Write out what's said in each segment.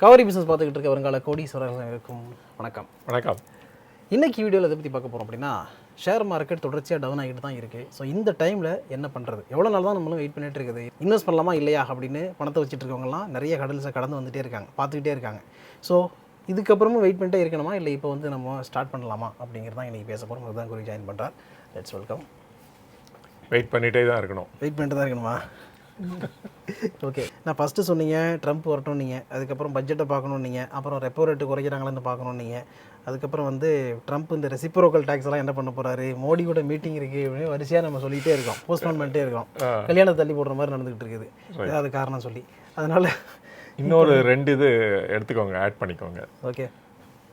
கவரி பிஸ்னஸ் பார்த்துக்கிட்டு இருக்க வருங்கால கோடீஸ்வரர்களுக்கும் வணக்கம். வணக்கம். இன்றைக்கி வீடியோவில் எதை பற்றி பார்க்க போகிறோம் அப்படின்னா, ஷேர் மார்க்கெட் தொடர்ச்சியாக டவுன் ஆகிட்டு தான் இருக்குது. ஸோ இந்த டைமில் என்ன பண்ணுறது, எவ்வளோ நாள் தான் நம்மளும் வெயிட் பண்ணிகிட்டு இருக்குது, இன்வெஸ்ட் பண்ணலாமா இல்லையா அப்படின்னு பணத்தை வச்சுட்டு இருக்கவங்கலாம் நிறைய கடல்ஸை கடந்து வந்துகிட்டே இருக்காங்க, பார்த்துக்கிட்டே இருக்காங்க. ஸோ இதுக்கப்புறமும் வெயிட் பண்ணிட்டே இருக்கணுமா இல்லை இப்போ வந்து நம்ம ஸ்டார்ட் பண்ணலாமா அப்படிங்கிறது தான் இன்றைக்கி பேச போகிறோம். அதுதான் குறி ஜாயின் பண்ணுறார். Let's welcome. வெயிட் பண்ணிகிட்டே தான் இருக்கணும். வெயிட் பண்ணிட்டு தான் இருக்கணுமா? ஓகே, நான் ஃபஸ்ட்டு சொன்னீங்க ட்ரம்ப் வரட்டும் நீங்கள், அதுக்கப்புறம் பட்ஜெட்டை பார்க்கணும் நீங்கள், அப்புறம் ரெப்போ ரேட்டு குறைக்கிறாங்களான்னு பார்க்கணும் நீங்கள், அதுக்கப்புறம் வந்து ட்ரம்ப் இந்த ரெசிப்ரோக்கல் டேக்ஸ் எல்லாம் என்ன பண்ண போகிறாரு, மோடி கூட மீட்டிங் இருக்குது அப்படின்னு வரிசையாக நம்ம சொல்லிகிட்டே இருக்கோம், போஸ்ட்போன் பண்ணிட்டே இருக்கோம். கல்யாணம் தள்ளி போடுற மாதிரி நடந்துகிட்டு இருக்குது, ஏதாவது காரணம் சொல்லி. அதனால் இன்னொரு 2 இது எடுத்துக்கோங்க, ஆட் பண்ணிக்கோங்க. ஓகே,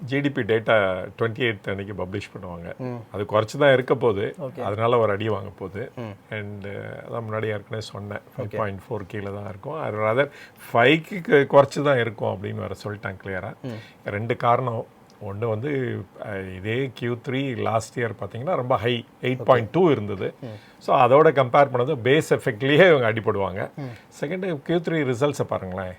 ஜிடிபி டேட்டா 28 அன்னைக்கு பப்ளிஷ் பண்ணுவாங்க. அது குறைச்சி தான் இருக்க போகுது, அதனால ஒரு அடி வாங்க போகுது. அண்டு அதான் முன்னாடி ஏற்கனவே சொன்னேன், 5.4 கீழே தான் இருக்கும். அது ரதர் 5க்கு குறைச்சி தான் இருக்கும் அப்படின்னு வர சொல்லிட்டாங்க கிளியராக. 2 காரணம். ஒன்று வந்து இதே Q3 லாஸ்ட் இயர் பார்த்தீங்கன்னா ரொம்ப ஹை 8.2 இருந்தது. ஸோ அதோட கம்பேர் பண்ணது பேஸ் எஃபெக்ட்லேயே இவங்க அடிப்படுவாங்க. செகண்டு Q3 ரிசல்ட்ஸை பாருங்களேன்,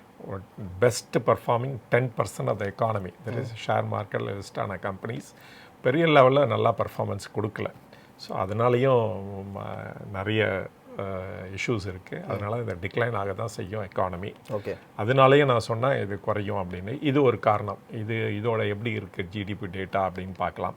best performing 10% of the economy, that is share மார்க்கெட்டில் லிஸ்டான கம்பெனிஸ் பெரிய லெவலில் நல்லா பர்ஃபார்மன்ஸ் கொடுக்கல. ஸோ அதனாலேயும் நிறைய இஷ்யூஸ் இருக்குது. அதனால இந்த டிக்ளைன் ஆக தான் செய்யும் எக்கானமி. ஓகே, அதனாலேயே நான் சொன்னேன் இது குறையும் அப்படின்னு. இது ஒரு காரணம். இதோட எப்படி இருக்குது ஜிடிபி டேட்டா அப்படின்னு பார்க்கலாம்.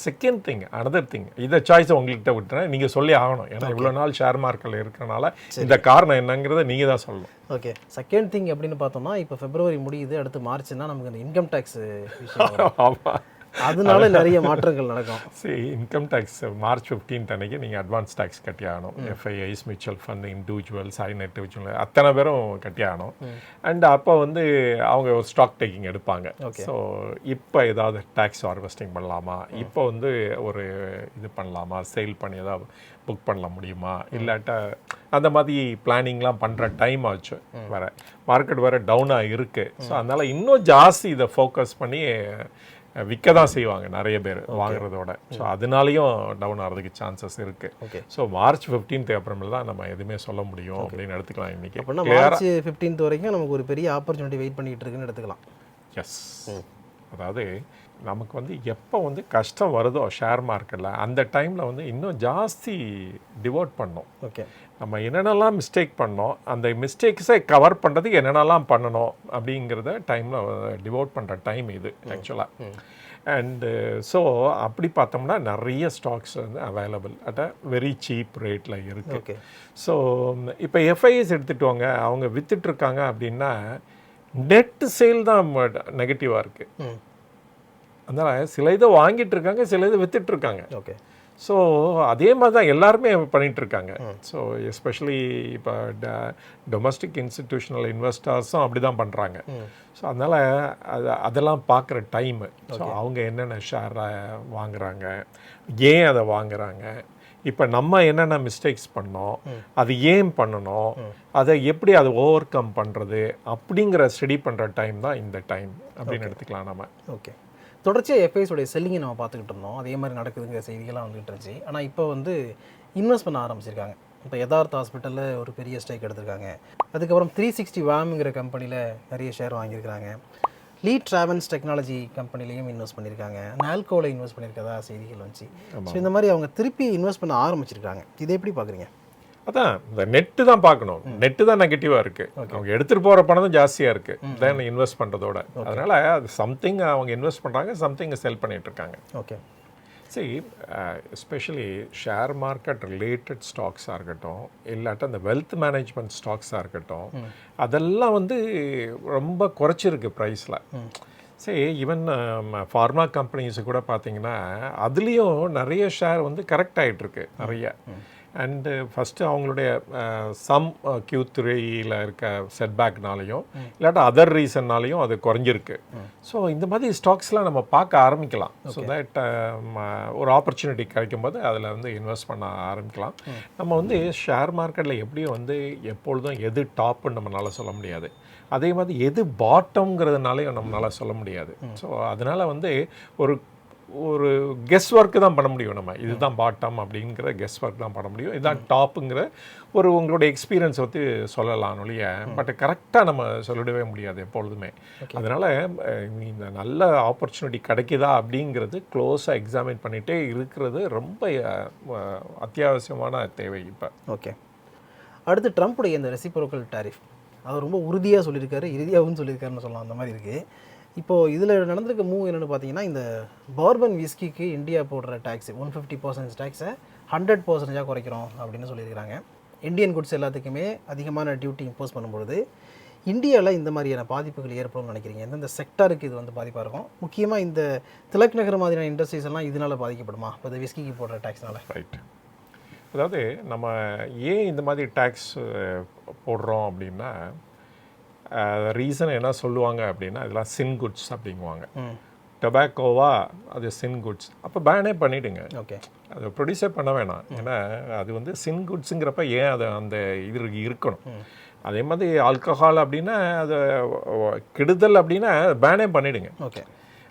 செகண்ட் திங், அனதர் திங், இதை சாய்ஸை உங்கள்கிட்ட விட்டுறேன், நீங்கள் சொல்லி ஆகணும். ஏன்னா இவ்வளோ நாள் ஷேர் மார்க்கெட்டில் இருக்கிறனால இந்த காரணம் என்னங்கிறத நீங்கள் தான் சொல்லணும். ஓகே, செகண்ட் திங் அப்படின்னு பார்த்தோம்னா, இப்போ பிப்ரவரி முடியுது, அடுத்து மார்ச்னா நமக்கு இந்த இன்கம் டேக்ஸ் விஷயம். ஆமாம், அதனால நிறைய மாற்றங்கள் நடக்கும். சரி, இன்கம் டேக்ஸ் மார்ச் 15 அன்னைக்கு நீங்கள் அட்வான்ஸ் டேக்ஸ் கட்டி ஆகணும். FIIs, mutual fund, individuals, high net individual அத்தனை பேரும் கட்டி ஆகணும். அண்ட் அப்போ வந்து அவங்க ஒரு ஸ்டாக் டேக்கிங் எடுப்பாங்க. ஸோ இப்போ ஏதாவது டேக்ஸ் ஹார்வெஸ்டிங் பண்ணலாமா, இப்போ வந்து ஒரு இது பண்ணலாமா, சேல் பண்ணி ஏதாவது புக் பண்ண முடியுமா, இல்லாட்டா அந்த மாதிரி பிளானிங்லாம் பண்ணுற டைம் ஆச்சு. வேறு மார்க்கெட் வேறு டவுனாக இருக்குது. ஸோ அதனால் இன்னும் ஜாஸ்தி இதை ஃபோக்கஸ் பண்ணி விற்க தான் செய்வாங்க நிறைய பேர் வாங்குறதோட. ஸோ அதனாலையும் டவுன் ஆகிறதுக்கு சான்சஸ் இருக்குது. ஸோ மார்ச் 15 அப்புறமேல தான் நம்ம எதுவுமே சொல்ல முடியும் அப்படின்னு எடுத்துக்கலாம். இன்றைக்கி அப்படின்னா மார்ச் 15 வரைக்கும் நமக்கு ஒரு பெரிய ஆப்பர்ச்சுனிட்டி வெயிட் பண்ணிகிட்டு இருக்குன்னு எடுத்துக்கலாம். எஸ், அதாவது நமக்கு வந்து எப்போ வந்து கஷ்டம் வருதோ ஷேர் மார்க்கெட்டில் அந்த டைமில் வந்து இன்னும் ஜாஸ்தி டிவோட் பண்ணோம். ஓகே, நம்ம என்னென்னலாம் மிஸ்டேக் பண்ணோம், அந்த மிஸ்டேக்ஸை கவர் பண்ணுறதுக்கு என்னென்னலாம் பண்ணணும் அப்படிங்கிறத டைமில் டிவோட் பண்ணுற டைம் இது ஆக்சுவலாக. அண்டு ஸோ அப்படி பார்த்தோம்னா நிறைய ஸ்டாக்ஸ் வந்து available at a very cheap ரேட்டில் இருக்குது. ஸோ இப்போ எஃப்ஐஎஸ் எடுத்துகிட்டு வாங்க, அவங்க விற்றுட்ருக்காங்க அப்படின்னா நெட் சேல் தான் நெகட்டிவாக இருக்குது. அதனால் சில இதை வாங்கிட்டு இருக்காங்க, சில இதை விற்றுட்ருக்காங்க. ஓகே, ஸோ அதே மாதிரி தான் எல்லாருமே பண்ணிகிட்ருக்காங்க. ஸோ எஸ்பெஷலி இப்போ டொமஸ்டிக் இன்ஸ்டிடியூஷனல் இன்வெஸ்டர்ஸும் அப்படி தான் பண்ணுறாங்க. ஸோ அதனால் அதெல்லாம் பார்க்குற டைமு. ஸோ அவங்க என்னென்ன ஷேரை வாங்குகிறாங்க, ஏன் அதை வாங்குகிறாங்க, இப்போ நம்ம என்னென்ன மிஸ்டேக்ஸ் பண்ணோம், அது ஏன் பண்ணணும், அதை எப்படி அதை ஓவர் கம் பண்ணுறது அப்படிங்கிற ஸ்டடி பண்ணுற டைம் தான் இந்த டைம் அப்படின்னு எடுத்துக்கலாம் நம்ம. ஓகே, தொடர்ச்சியாக எஃப்ஐஸோடைய செல்லிங்கை நம்ம பார்த்துக்கிட்டு இருந்தோம், அதே மாதிரி நடக்குதுங்கிற செய்திகள்லாம் வந்துகிட்டு இருந்துச்சு. ஆனால் இப்போ வந்து இன்வெஸ்ட் பண்ண ஆரம்பிச்சிருக்காங்க. இப்போ யதார்த் ஹாஸ்பிட்டலில் ஒரு பெரிய ஸ்டேக் எடுத்திருக்காங்க. அதுக்கப்புறம் 360 வாம்ங்கிற கம்பெனியில் நிறைய ஷேர் வாங்கியிருக்கிறாங்க. லீட் டிராவல்ஸ் டெக்னாலஜி கம்பெனிலையும் இன்வெஸ்ட் பண்ணியிருக்காங்க. நால்கோவில் இன்வெஸ்ட் பண்ணியிருக்கதா செய்திகள் வந்துச்சு. ஸோ இந்த மாதிரி அவங்க திருப்பி இன்வெஸ்ட் பண்ண ஆரம்பிச்சிருக்காங்க. இதை எப்படி பார்க்குறீங்க? அதான் இந்த நெட்டு தான் பார்க்கணும். நெட்டு தான் நெகட்டிவாக இருக்குது. அவங்க எடுத்துகிட்டு போகிற பணம் தான் ஜாஸ்தியாக இருக்குது தென் இன்வெஸ்ட் பண்ணுறதோட. அதனால் அது சம்திங் அவங்க இன்வெஸ்ட் பண்ணுறாங்க, சம்திங் செல் பண்ணிகிட்ருக்காங்க. ஓகே, சரி, எஸ்பெஷலி ஷேர் மார்க்கெட் ரிலேட்டட் ஸ்டாக்ஸாக இருக்கட்டும், இல்லாட்ட அந்த வெல்த் மேனேஜ்மெண்ட் ஸ்டாக்ஸாக இருக்கட்டும், அதெல்லாம் வந்து ரொம்ப குறைச்சிருக்கு ப்ரைஸில். சரி, ஈவன் ஃபார்மா கம்பெனிஸு கூட பார்த்தீங்கன்னா அதுலேயும் நிறைய ஷேர் வந்து கரெக்ட் ஆகிட்டுருக்கு நிறைய. அண்டு ஃபஸ்ட்டு அவங்களுடைய சம் Q3யில் இருக்க செட்பேக்னாலையும் இல்லாட்டா அதர் ரீசன்னாலையும் அது குறைஞ்சிருக்கு. ஸோ இந்த மாதிரி ஸ்டாக்ஸ்லாம் நம்ம பார்க்க ஆரம்பிக்கலாம். ஸோ தட் ஒரு ஆப்பர்ச்சுனிட்டி கிடைக்கும்போது அதில் வந்து இன்வெஸ்ட் பண்ண ஆரம்பிக்கலாம். நம்ம வந்து ஷேர் மார்க்கெட்டில் எப்படியும் வந்து எப்பொழுதும் எது டாப்புன்னு நம்மளால் சொல்ல முடியாது, அதே மாதிரி எது பாட்டம்ங்கிறதுனாலையும் நம்மளால் சொல்ல முடியாது. ஸோ அதனால் வந்து ஒரு ஒரு கெஸ் ஒர்க்கு தான் பண்ண முடியும். நம்ம இதுதான் பாட்டம் அப்படிங்கிற கெஸ் ஒர்க் தான் பண்ண முடியும். இதுதான் டாப்புங்கிற ஒரு உங்களுடைய எக்ஸ்பீரியன்ஸ் வந்து சொல்லலாம் ஒழிய, பட் கரெக்டாக நம்ம சொல்லிடவே முடியாது எப்பொழுதுமே. அதனால் இந்த நல்ல ஆப்பர்ச்சுனிட்டி கிடைக்குதா அப்படிங்கிறது க்ளோஸாக எக்ஸாமின் பண்ணிகிட்டே இருக்கிறது ரொம்ப அத்தியாவசியமான தேவை இப்போ. ஓகே, அடுத்து ட்ரம்ப்புடைய இந்த ரெசிப்ரோக்கல் டாரிஃப் அது ரொம்ப உறுதியாக சொல்லியிருக்காரு, இறுதியாகவும் சொல்லியிருக்காருன்னு சொல்லலாம். அந்த மாதிரி இருக்குது. இப்போது இதில் நடந்திருக்க மூவ் என்னென்னு பார்த்தீங்கன்னா, இந்த பார்பன் விஸ்கிக்கு இந்தியா போடுற டேக்ஸு 150% டேக்ஸை 100% குறைக்கிறோம் அப்படின்னு சொல்லியிருக்கிறாங்க. இந்தியன் குட்ஸ் எல்லாத்துக்குமே அதிகமான டியூட்டி இம்போஸ் பண்ணும்பொழுது இந்தியாவில் இந்த மாதிரியான பாதிப்புகள் ஏற்படும்னு நினைக்கிறீங்க? எந்தெந்த செக்டாருக்கு இது வந்து பாதிப்பாக இருக்கும்? முக்கியமாக இந்த திலக் நகர் மாதிரியான இண்டஸ்ட்ரீஸ் எல்லாம் இதனால் பாதிக்கப்படுமா இப்போ இந்த விஸ்கிக்கு போடுற டேக்ஸ்னால? ரைட். அதாவது நம்ம ஏன் இந்த மாதிரி டேக்ஸ் போடுறோம் அப்படின்னா, ரீசன் என்ன சொல்லுவாங்க அப்படின்னா, இதெல்லாம் சின் குட்ஸ் அப்படிங்குவாங்க. டொபாக்கோவா அது சின் குட்ஸ், அப்போ பேனே பண்ணிவிடுங்க. ஓகே, அதை ப்ரொடியூஸே பண்ண வேணாம். ஏன்னா அது வந்து சின் குட்ஸுங்கிறப்ப ஏன் அதை அந்த இது இருக்கணும். அதே மாதிரி ஆல்கஹால் அப்படின்னா அது கெடுதல் அப்படின்னா பேனே பண்ணிவிடுங்க. ஓகே,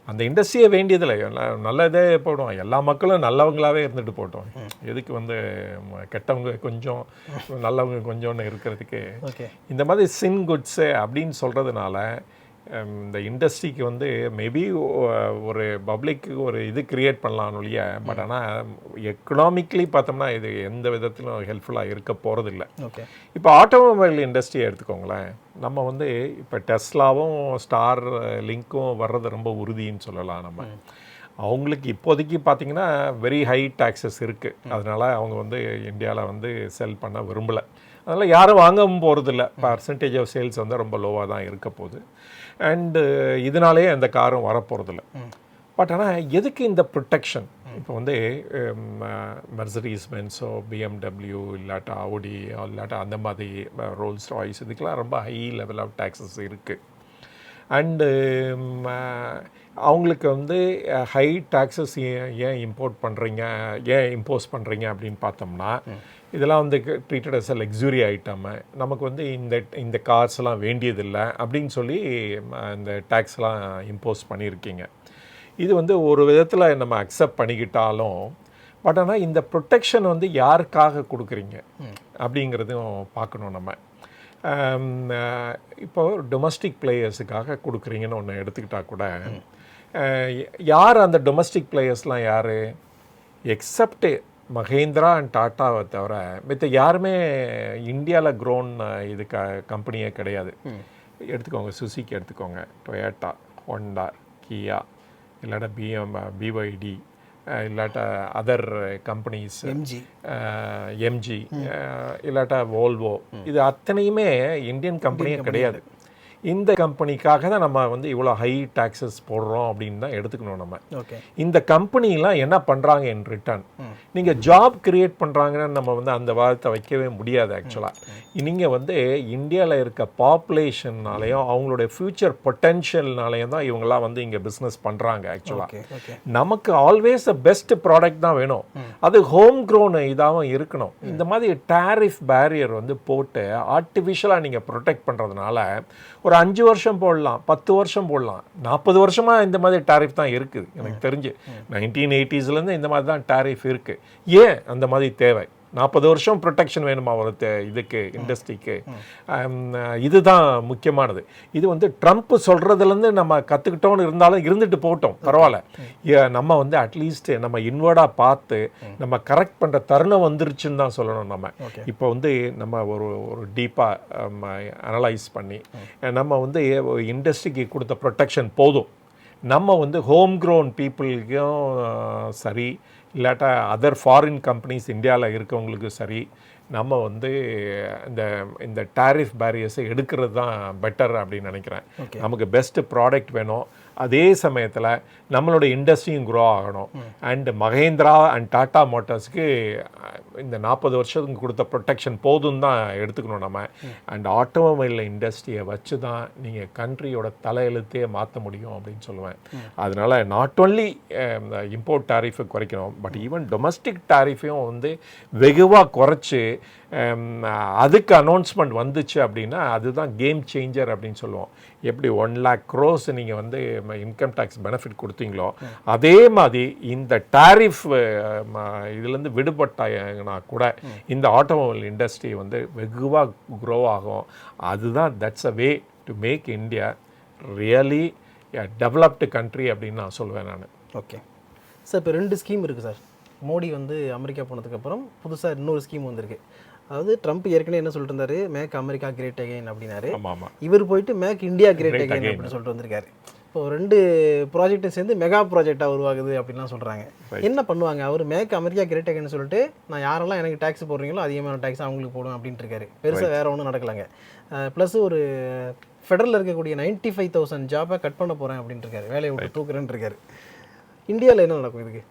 அந்த இண்டஸ்ட்ரியே வேண்டியதில்லை. நல்லதே போடும், எல்லா மக்களும் நல்லவங்களாகவே இருந்துட்டு போட்டோம். எதுக்கு வந்து கெட்டவங்க கொஞ்சம் நல்லவங்க கொஞ்சம்னு இருக்கிறதுக்கு. இந்த மாதிரி சின் குட்ஸு அப்படின்னு சொல்கிறதுனால இந்த இண்டஸ்ட்ரிக்கு வந்து மேபி ஒரு பப்ளிக்கு ஒரு இது கிரியேட் பண்ணலாம் ஒழிய, பட் ஆனால் எக்கனாமிக்லி பார்த்தோம்னா இது எந்த விதத்திலும் ஹெல்ப்ஃபுல்லாக இருக்க போகிறதில்ல. ஓகே, இப்போ ஆட்டோமொபைல் இண்டஸ்ட்ரியை எடுத்துக்கோங்களேன். நம்ம வந்து இப்போ டெஸ்லாவும் ஸ்டார் லிங்க்கும் வர்றது ரொம்ப உறுதின்னு சொல்லலாம். நம்ம அவங்களுக்கு இப்போதைக்கு பார்த்திங்கன்னா வெரி ஹை டாக்ஸஸ் இருக்குது. அதனால் அவங்க வந்து இந்தியாவில் வந்து செல் பண்ண விரும்பலை. அதனால் யாரும் வாங்கவும் போகிறதில்ல. பர்சன்டேஜ் ஆஃப் சேல்ஸ் வந்து ரொம்ப லோவாக தான் இருக்க போகுது. அண்டு இதனாலேயே அந்த காரும் வரப்போகிறதில்ல. பட் ஆனால் எதுக்கு இந்த ப்ரொடெக்ஷன்? இப்போ வந்து மெர்சடிஸ் பென்ஸோ, பிஎம்டபிள்யூ இல்லாட்டா ஆடி இல்லாட்டா அந்த மாதிரி ரோல்ஸ் ராய்ஸ் இதுக்கெலாம் ரொம்ப ஹை லெவல் ஆஃப் டாக்ஸஸ் இருக்குது. அண்டு அவங்களுக்கு வந்து ஹை டாக்ஸஸ் ஏன் இம்போர்ட் பண்ணுறீங்க, ஏன் இம்போஸ் பண்ணுறீங்க அப்படின்னு பார்த்தோம்னா, இதெல்லாம் வந்து treated as a luxury item, நமக்கு வந்து இந்த கார்ஸ்லாம் வேண்டியதில்லை அப்படின்னு சொல்லி இந்த டேக்ஸ்லாம் இம்போஸ் பண்ணியிருக்கீங்க. இது வந்து ஒரு விதத்தில் நம்ம அக்செப்ட் பண்ணிக்கிட்டாலும், பட் ஆனால் இந்த ப்ரொடெக்ஷன் வந்து யாருக்காக கொடுக்குறீங்க அப்படிங்கிறதும் பார்க்கணும் நம்ம. இப்போ டொமஸ்டிக் பிளேயர்ஸுக்காக கொடுக்குறீங்கன்னு ஒன்று எடுத்துக்கிட்டால் கூட, யார் அந்த டொமஸ்டிக் பிளேயர்ஸ்லாம் யார்? எக்ஸப்ட் மஹேந்திரா அண்ட் டாட்டாவை தவிர மித்த யாருமே இந்தியாவில் க்ரோன் இது கம்பெனியே கிடையாது. எடுத்துக்கோங்க, சுசுகி எடுத்துக்கோங்க, டொயோட்டா, ஹோண்டா, கியா, இல்லாட்டா பிஒய்டி, இல்லாட்டா அதர் கம்பெனிஸ், எம்ஜி, இல்லாட்டா வோல்வோ, இது அத்தனையுமே இந்தியன் கம்பெனியே கிடையாது. இந்த கம்பெனிக்காக தான் நம்ம வந்து இவ்வளோ ஹை டாக்ஸஸ் போடுறோம் அப்படின்னு தான் எடுத்துக்கணும் நம்ம. இந்த கம்பெனிலாம் என்ன பண்ணுறாங்க இன் ரிட்டர்ன்? நீங்கள் ஜாப் கிரியேட் பண்ணுறாங்கன்னு நம்ம வந்து அந்த வார்த்தை வைக்கவே முடியாது. ஆக்சுவலாக நீங்கள் வந்து இந்தியாவில் இருக்க பாப்புலேஷன்னாலையும் அவங்களுடைய ஃப்யூச்சர் பொட்டென்ஷியல்னாலையும் தான் இவங்களாம் வந்து இங்கே பிஸ்னஸ் பண்ணுறாங்க. ஆக்சுவலாக நமக்கு ஆல்வேஸ் அ பெஸ்ட் ப்ராடக்ட் தான் வேணும். அது ஹோம் க்ரோன் இதாகவும் இருக்கணும். இந்த மாதிரி டேரிஃப் பேரியர் வந்து போட்டு ஆர்டிஃபிஷியலாக நீங்கள் ப்ரொடெக்ட் பண்ணுறதுனால ஒரு 5 வருஷம் போடலாம், 10 வருஷம் போடலாம், 40 வருஷமாக இந்த மாதிரி டாரிஃப் தான் இருக்குது. எனக்கு தெரிஞ்சு 1980s இந்த மாதிரி தான் டாரிஃப் இருக்குது. ஏன் அந்த மாதிரி தேவை? 40 வருஷம் ப்ரொடெக்ஷன் வேணுமா ஒரு இதுக்கு, இண்டஸ்ட்ரிக்கு? இதுதான் முக்கியமானது. இது வந்து ட்ரம்ப் சொல்கிறதுலேருந்து நம்ம கற்றுக்கிட்டோன்னு இருந்தாலும் இருந்துட்டு போட்டோம், பரவாயில்ல. நம்ம வந்து அட்லீஸ்ட் நம்ம இன்வர்டாக பார்த்து நம்ம கரெக்ட் பண்ணுற தருணம் வந்துருச்சுன்னு தான் சொல்லணும். நம்ம இப்போ வந்து நம்ம ஒரு டீப்பாக அனலைஸ் பண்ணி நம்ம வந்து இண்டஸ்ட்ரிக்கு கொடுத்த ப்ரொடெக்ஷன் போதும். நம்ம வந்து ஹோம் க்ரோன் பீப்புளுக்கும் சரி, இல்லாட்டா அதர் ஃபாரின் கம்பெனிஸ் இந்தியாவில் இருக்கவங்களுக்கு சரி, நம்ம வந்து இந்த டாரிஃப் பேரியர்ஸை எடுக்கிறது தான் பெட்டர் அப்படின்னு நினைக்கிறேன். நமக்கு பெஸ்ட்டு ப்ராடக்ட் வேணும், அதே சமயத்தில் நம்மளோட இண்டஸ்ட்ரியும் க்ரோ ஆகணும். அண்ட் மஹேந்திரா அண்ட் டாட்டா மோட்டார்ஸ்க்கு இந்த 40 வருஷத்துக்கு கொடுத்த ப்ரொடெக்ஷன் போதும் தான் எடுத்துக்கணும் நம்ம. அண்ட் ஆட்டோமொபைல் இண்டஸ்ட்ரியை வச்சு தான் நீங்கள் கண்ட்ரியோட தலையெழுத்தையே மாற்ற முடியும் அப்படின்னு சொல்லுவேன். அதனால் நாட் ஒன்லி இம்போர்ட் டாரிஃபை குறைக்கணும், பட் ஈவன் டொமஸ்டிக் டாரிஃபையும் வந்து வெகுவாக குறைச்சி அதுக்கு அனௌன்ஸ்மெண்ட் வந்துச்சு அப்படின்னா அதுதான் கேம் சேஞ்சர் அப்படின்னு சொல்லுவோம். எப்படி 1 lakh crores நீங்கள் வந்து இன்கம் டேக்ஸ் பெனிஃபிட் கொடுத்தீங்களோ அதே மாதிரி இந்த டாரிஃப் இதுலேருந்து விடுபட்டாங்கன்னா கூட இந்த ஆட்டோமொபைல் இண்டஸ்ட்ரி வந்து வெகுவாக க்ரோ ஆகும். அதுதான் that's a way to make India really developed country அப்படின்னு நான் சொல்லுவேன் நான். ஓகே சார், இப்போ 2 ஸ்கீம் இருக்குது சார். மோடி வந்து அமெரிக்கா போனதுக்கப்புறம் புதுசாக இன்னொரு ஸ்கீம் வந்திருக்கு. அதாவது ட்ரம்ப் ஏற்கனவே என்ன சொல்லிட்டு இருந்தாரு, மேக் அமெரிக்கா கிரேட் அகைன் அப்படின்னாரு. இவர் போயிட்டு மேக் இந்தியா கிரேட் அகைன் அப்படின்னு சொல்லிட்டு வந்திருக்காரு. இப்போ 2 ப்ராஜெக்ட்டும் சேர்ந்து மெகா ப்ராஜெக்டாக உருவாகுது அப்படின்லாம் சொல்கிறாங்க. என்ன பண்ணுவாங்க அவர்? மேக் அமெரிக்கா கிரேட் அகைன்னு சொல்லிட்டு நான் யாரெல்லாம் எனக்கு டேக்ஸ் போடுறீங்களோ அதிகமான டேக்ஸ் அவங்களுக்கு போடுவேன் அப்படின்ட்டு இருக்காரு. பெருசாக வேறு ஒன்றும் நடக்கலாங்க. ப்ளஸ் ஒரு ஃபெடரலில் இருக்கக்கூடிய 95,000 ஜாபை கட் பண்ண போகிறேன் அப்படின்ட்டு இருக்காரு. வேலையை விட்டு தூக்குறேன்னு இருக்காரு. இந்தியாவில் என்ன நடக்கும் இதுக்கு?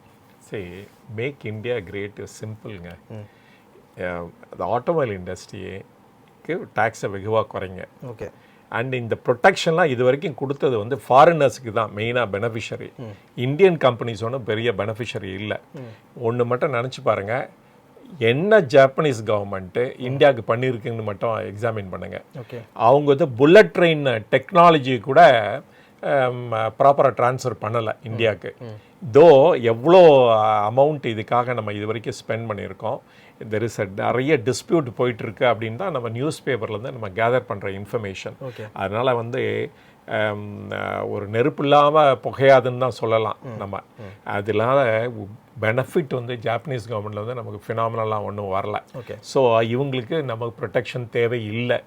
சரி, மேக் இந்தியா கிரேட் சிம்பிளுங்க. அந்த ஆட்டோமொபைல் இண்டஸ்ட்ரிக்கு டேக்ஸை வெகுவாக குறைங்க. ஓகே. அண்ட் இந்த ப்ரொடெக்ஷன்லாம் இது வரைக்கும் கொடுத்தது வந்து ஃபாரினர்ஸுக்கு தான் மெயினாக பெனிஃபிஷரி. இந்தியன் கம்பெனிஸ் ஒன்றும் பெரிய பெனிஃபிஷரி இல்லை. ஒன்று மட்டும் நினச்சி பாருங்கள், என்ன ஜாப்பனீஸ் கவர்மெண்ட்டு இந்தியாவுக்கு பண்ணியிருக்குன்னு மட்டும் எக்ஸாமின் பண்ணுங்கள். ஓகே. அவங்க வந்து புல்லட் ட்ரெயின் டெக்னாலஜி கூட ப்ராப்பராக ட்ரான்ஸ்ஃபர் பண்ணலை இந்தியாவுக்கு. தோ எவ்வளோ அமௌண்ட் இதுக்காக நம்ம இது வரைக்கும் ஸ்பெண்ட் பண்ணியிருக்கோம். தெர் இஸ் நிறைய டிஸ்பியூட் போயிட்டுருக்கு அப்படின்னு தான் நம்ம நியூஸ் பேப்பர்லேருந்து நம்ம கேதர் பண்ணுற இன்ஃபர்மேஷன். அதனால் வந்து ஒரு நெருப்பு இல்லாமல் புகையாதுன்னு தான் சொல்லலாம் நம்ம. அதனால பெனிஃபிட் வந்து ஜாப்பனீஸ் கவர்மெண்ட்டில் வந்து நமக்கு ஃபினாமினலாம் ஒன்றும் வரல. ஸோ இவங்களுக்கு நமக்கு ப்ரொடெக்ஷன் தேவை இல்லை.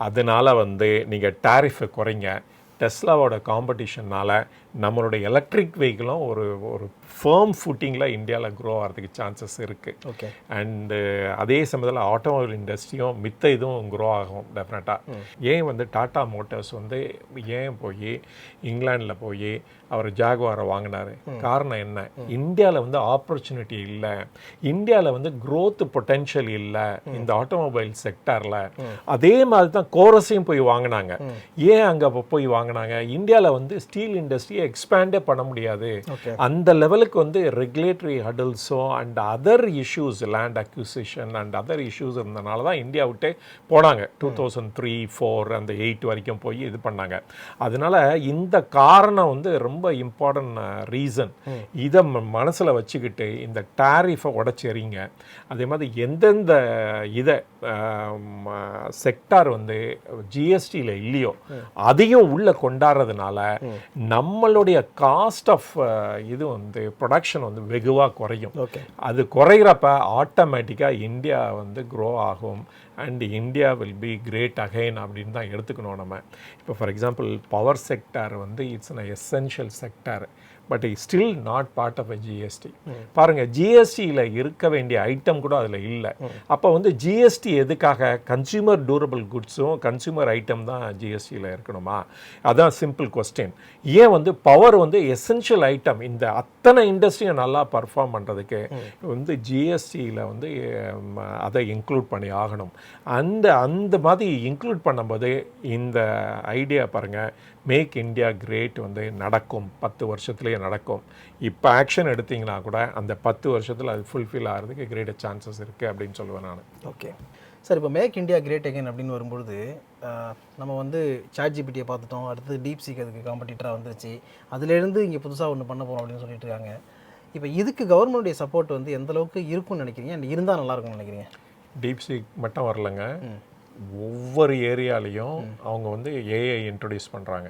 அதனால் வந்து நீங்கள் டேரிஃபை குறைங்க. டெஸ்லாவோட காம்படிஷனால் நம்மளுடைய எலக்ட்ரிக் வெஹிக்கிளும் ஒரு ஃபேர்ம் ஃபுட்டிங்கில் இந்தியாவில் க்ரோ ஆகிறதுக்கு சான்சஸ் இருக்குது. ஓகே. அண்டு அதே சமயத்தில் ஆட்டோமொபைல் இண்டஸ்ட்ரியும் மித்த இதுவும் க்ரோ ஆகும் டெஃபினட்டாக. ஏன் வந்து டாடா மோட்டார்ஸ் வந்து ஏன் போய் இங்கிலாண்டில் போய் அவர் ஜாகுவாரை வாங்கினார்? காரணம் என்ன? இந்தியாவில் வந்து ஆப்பர்ச்சுனிட்டி இல்லை, இந்தியாவில் வந்து க்ரோத் பொட்டென்ஷியல் இல்லை இந்த ஆட்டோமொபைல் செக்டாரில். அதே மாதிரி தான் கோரஸையும் போய் வாங்கினாங்க. ஏன் அங்கே போய் வாங்கினாங்க? இந்தியாவில் வந்து ஸ்டீல் இண்டஸ்ட்ரியை எக்ஸ்பேண்டே பண்ண முடியாது. அந்த லெவலுக்கு வந்து ரெகுலேட்டரி ஹடல்ஸோ and other issues, land acquisition and other issues இருந்தனால தான் இந்தியா விட்டு போனாங்க. 2003, 4 அந்த 8 வரைக்கும் போய் இது பண்ணாங்க. அதனால இந்த காரணம் வந்து ரொம்ப இம்பார்ட்டன்ட் ரீசன். இதை மனசில் வச்சுக்கிட்டு இந்த டாரிஃபை உடச்செறிங்க. அதே மாதிரி எந்தெந்த இதை செக்டார் வந்து ஜிஎஸ்டியில் இல்லையோ அதையும் உள்ள கொண்டாடுறதுனால நம்மளுடைய காஸ்ட் ஆஃப் இது வந்து ப்ரொடக்ஷன் வந்து வெகுவாக குறையும். அது குறைகிறப்ப ஆட்டோமேட்டிக்காக இந்தியா வந்து க்ரோ ஆகும் and India will be great again அப்படின்னு தான் எடுத்துக்கணும் நம்ம. இப்போ ஃபார் எக்ஸாம்பிள் பவர் செக்டார் வந்து it's an essential sector, but still not part of a GST. பாருங்கள், ஜிஎஸ்டியில் இருக்க வேண்டிய ஐட்டம் கூட அதில் இல்லை. அப்போ வந்து ஜிஎஸ்டி எதுக்காக? கன்சியூமர் டூரபிள் குட்ஸும் கன்சியூமர் ஐட்டம் தான் ஜிஎஸ்டியில் இருக்கணுமா? அதான் சிம்பிள் கொஸ்டின். ஏன் வந்து பவர் வந்து எசென்ஷியல் ஐட்டம், இந்த அத்தனை இண்டஸ்ட்ரியும் நல்லா பர்ஃபார்ம் பண்ணுறதுக்கு வந்து ஜிஎஸ்டியில் வந்து அதை இன்க்ளூட் பண்ணி ஆகணும். அந்த மாதிரி இன்க்ளூட் பண்ணும்போது இந்த ஐடியா பாருங்கள், மேக் இந்தியா கிரேட் வந்து நடக்கும், 10 வருஷத்துலேயே நடக்கும். இப்போ ஆக்ஷன் எடுத்திங்கன்னா கூட அந்த 10 வருஷத்தில் அது ஃபுல்ஃபில் ஆகிறதுக்கு கிரேட் சான்சஸ் இருக்குது அப்படின்னு சொல்லுவேன் நான். ஓகே சார், இப்போ மேக் இந்தியா கிரேட் அகைன் அப்படின்னு வரும்பொழுது நம்ம வந்து ChatGPT பார்த்துட்டோம், அடுத்து டீப்சீக் அதுக்கு காம்படிட்டராக வந்துருச்சு, அதுலேருந்து இங்கே புதுசாக ஒன்று பண்ண போகிறோம் அப்படின்னு சொல்லிட்டு இருக்காங்க. இப்போ இதுக்கு கவர்மெண்ட்டுடைய சப்போர்ட் வந்து எந்த அளவுக்கு இருக்கும்னு நினைக்கிறீங்க? அண்ட் இருந்தால் நல்லாயிருக்கும்னு நினைக்கிறீங்க? டீப்சீக் மட்டும் வரலங்க, ஒவ்வொரு ஏரியாலையும் அவங்க வந்து ஏஐ இன்ட்ரடியூஸ் பண்ணுறாங்க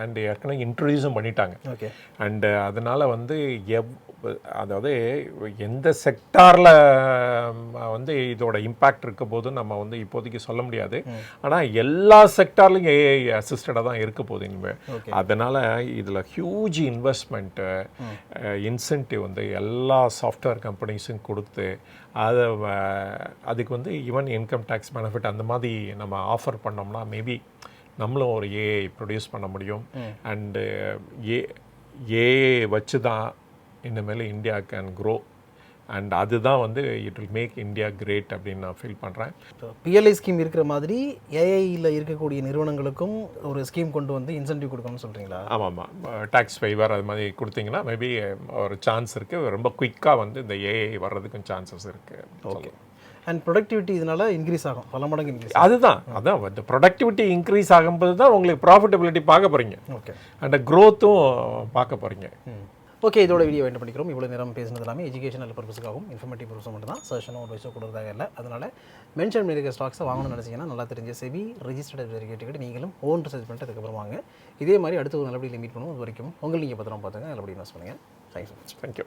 அண்ட் ஏற்கனவே இன்ட்ரடியூஸும் பண்ணிட்டாங்க. ஓகே. அண்டு அதனால் வந்து அதாவது எந்த செக்டாரில் வந்து இதோட இம்பேக்ட் இருக்க போது நம்ம வந்து இப்போதைக்கு சொல்ல முடியாது. ஆனால் எல்லா செக்டார்லையும் ஏஐ அசிஸ்டடாக தான் இருக்க போகுது இனிமேல். அதனால் இதில் ஹியூஜ் இன்வெஸ்ட்மெண்ட்டு இன்சென்டிவ் வந்து எல்லா சாஃப்ட்வேர் கம்பெனிஸும் கொடுத்து அதுக்கு வந்து ஈவன் இன்கம் டேக்ஸ் பெனிஃபிட் அந்த மாதிரி நம்ம ஆஃபர் பண்ணோம்னா மேபி நம்மளும் ஒரு ஏஐ ப்ரொடியூஸ் பண்ண முடியும். அண்டு ஏஐ வச்சு தான் இனிமேல் இந்தியா கேன் க்ரோ அண்ட் அதுதான் வந்து it will make India great அப்படின்னு நான் ஃபீல் பண்ணுறேன். பிஎல்ஐ ஸ்கீம் இருக்கிற மாதிரி ஏஐயில் இருக்கக்கூடிய நிறுவனங்களுக்கும் ஒரு ஸ்கீம் கொண்டு வந்து இன்சென்டிவ் கொடுக்கணும்னு சொல்கிறீங்களா? ஆமாம், டேக்ஸ் ஃபேவர் அது மாதிரி கொடுத்தீங்கன்னா மேபி ஒரு சான்ஸ் இருக்குது. ரொம்ப குயிக்காக வந்து இந்த ஏஐ வர்றதுக்கும் சான்சஸ் இருக்குது. ஓகே. அண்ட் ப்ரொடக்டிவிட்டி இதனால இன்க்ரீஸ் ஆகும், பல மடங்கு இன்க்ரீஸ். அதுதான் இந்த ப்ரொடக்டிவிட்டி இன்க்ரீஸ் ஆகும்போது தான் உங்களுக்கு ப்ராஃபிட்டபிலிட்டி பார்க்க போகிறீங்க. ஓகே. அண்ட் க்ரோத்தும் பார்க்க போகிறீங்க. ஓகே, இதோட வீடியோ என்ன பண்ணிக்கிறோம். இவ்வளோ நேரம் பேசுனது எல்லாமே எஜுகேஷனல் பர்பஸுக்காகவும் இன்ஃபர்மேட்டிவ் பர்பஸ் மட்டும் தான். சஜஷனோ அட்வைஸோ கொடுக்குறதாக இல்லை. அதனால் மென்ஷன் பண்ணியிருக்க ஸ்டாக்ஸை வாங்கணும்னு நினச்சிங்கன்னா நல்லா தெரிஞ்ச செபி ரெஜிஸ்டர்ட் கேட்டுக்கிட்டு நீங்களும் ஓன் ரிசர்ச் பண்ணிட்டு அதுக்கப்புறம் வாங்க. இதே மாதிரி அடுத்த ஒரு நல்லபடியில் மீட் பண்ணுவோம். அது வரைக்கும் உங்கள் நீங்கள் பத்திரம் பார்த்துங்க, நல்லபடி இன்வெஸ்ட் பண்ணுங்கள். தேங்க்ஸ். தேங்க்யூ.